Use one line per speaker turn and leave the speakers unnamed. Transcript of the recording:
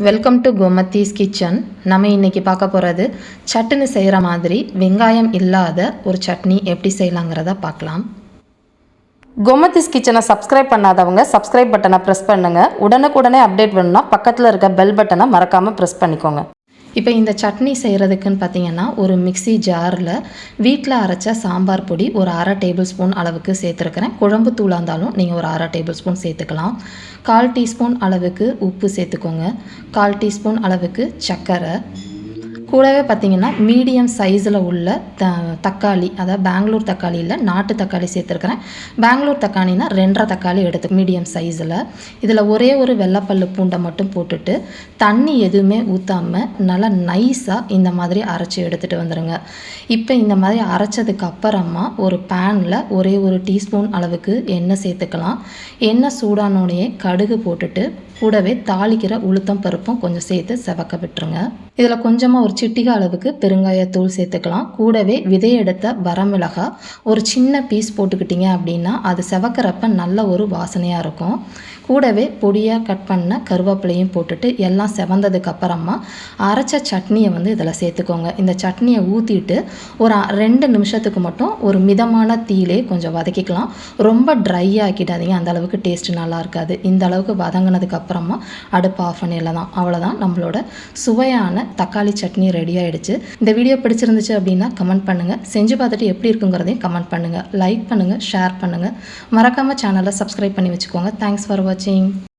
Welcome to Gomathi's kitchen. நம்ம இன்றைக்கி பார்க்க போகிறது சட்னி செய்கிற மாதிரி வெங்காயம் இல்லாத ஒரு சட்னி எப்படி செய்யலாங்கிறத பார்க்கலாம். கோமத்திஸ் கிச்சனை சப்ஸ்கிரைப் பண்ணாதவங்க சப்ஸ்கிரைப் பட்டனை ப்ரெஸ் பண்ணுங்கள். உடனுக்குடனே அப்டேட் வேணும்னா பக்கத்தில் இருக்க பெல் பட்டனை மறக்காமல் ப்ரெஸ் பண்ணிக்கோங்க. இப்போ இந்த சட்னி செய்கிறதுக்குன்னு பார்த்தீங்கன்னா ஒரு மிக்சி ஜாரில் வீட்டில் அரைச்ச சாம்பார் பொடி ஒரு 1/2 டேபிள் ஸ்பூன் அளவுக்கு சேர்த்துருக்கிறேன். குழம்பு தூளாக இருந்தாலும் நீங்கள் ஒரு 1/2 டேபிள் ஸ்பூன் சேர்த்துக்கலாம். 1/4 டீஸ்பூன் அளவுக்கு உப்பு சேர்த்துக்கோங்க. 1/4 டீஸ்பூன் அளவுக்கு சர்க்கரை, கூடவே பார்த்திங்கன்னா மீடியம் சைஸில் உள்ள தக்காளி, அதாவது பெங்களூர் தக்காளி இல்லை நாட்டு தக்காளி சேர்த்துருக்குறேன். பெங்களூர் தக்காளினா 2.5 தக்காளி எடுத்து மீடியம் சைஸில். இதில் ஒரே ஒரு வெள்ளைப்பல்லு பூண்டை மட்டும் போட்டுட்டு தண்ணி எதுவுமே ஊற்றாமல் நல்லா நைஸாக இந்த மாதிரி அரைச்சி எடுத்துகிட்டு வந்துடுங்க. இப்போ இந்த மாதிரி அரைச்சதுக்கு அப்புறமா ஒரு பேனில் ஒரே ஒரு டீஸ்பூன் அளவுக்கு எண்ணெய் சேர்த்துக்கலாம். எண்ணெய் சூடானோடையே கடுகு போட்டுட்டு கூடவே தாளிக்கிற உளுத்தம் பருப்பும் கொஞ்சம் சேர்த்து செவக்க விட்டுருங்க. இதில் கொஞ்சமாக ஒரு சிட்டிகை அளவுக்கு பெருங்காயத்தூள் சேர்த்துக்கலாம். கூடவே விதையெடுத்த வரமிளகாய் ஒரு சின்ன பீஸ் போட்டுக்கிட்டிங்க அப்படின்னா அது செவக்கிறப்ப நல்ல ஒரு வாசனையாக இருக்கும். கூடவே பொடியாக கட் பண்ண கருவேப்பிலையும் போட்டுட்டு எல்லாம் செவந்ததுக்கு அப்புறமா அரைச்ச சட்னியை இதில் சேர்த்துக்கோங்க. இந்த சட்னியை ஊற்றிட்டு ஒரு 2 நிமிஷத்துக்கு மட்டும் ஒரு மிதமான தீயிலே கொஞ்சம் வதக்கிக்கலாம். ரொம்ப ட்ரை ஆக்கிடாதீங்க, அந்த அளவுக்கு டேஸ்ட் நல்லா இருக்காது. இந்த அளவுக்கு வதங்கினதுக்கு அப்புறமா அடுப்பு ஆஃப் பண்ணிடலாம். அவ்வளோதான், நம்மளோட சுவையான தக்காளி சட்னி ரெடி ஆகிடுச்சு. இந்த வீடியோ பிடிச்சிருந்துச்சு அப்படின்னா கமெண்ட் பண்ணுங்கள். செஞ்சு பார்த்துட்டு எப்படி இருக்குங்கிறதையும் கமெண்ட் பண்ணுங்கள். லைக் பண்ணுங்கள், ஷேர் பண்ணுங்கள். மறக்காமல் சேனலை சப்ஸ்கிரைப் பண்ணி வச்சுக்கோங்க. தேங்க்ஸ் ஃபார் வாட்சிங்.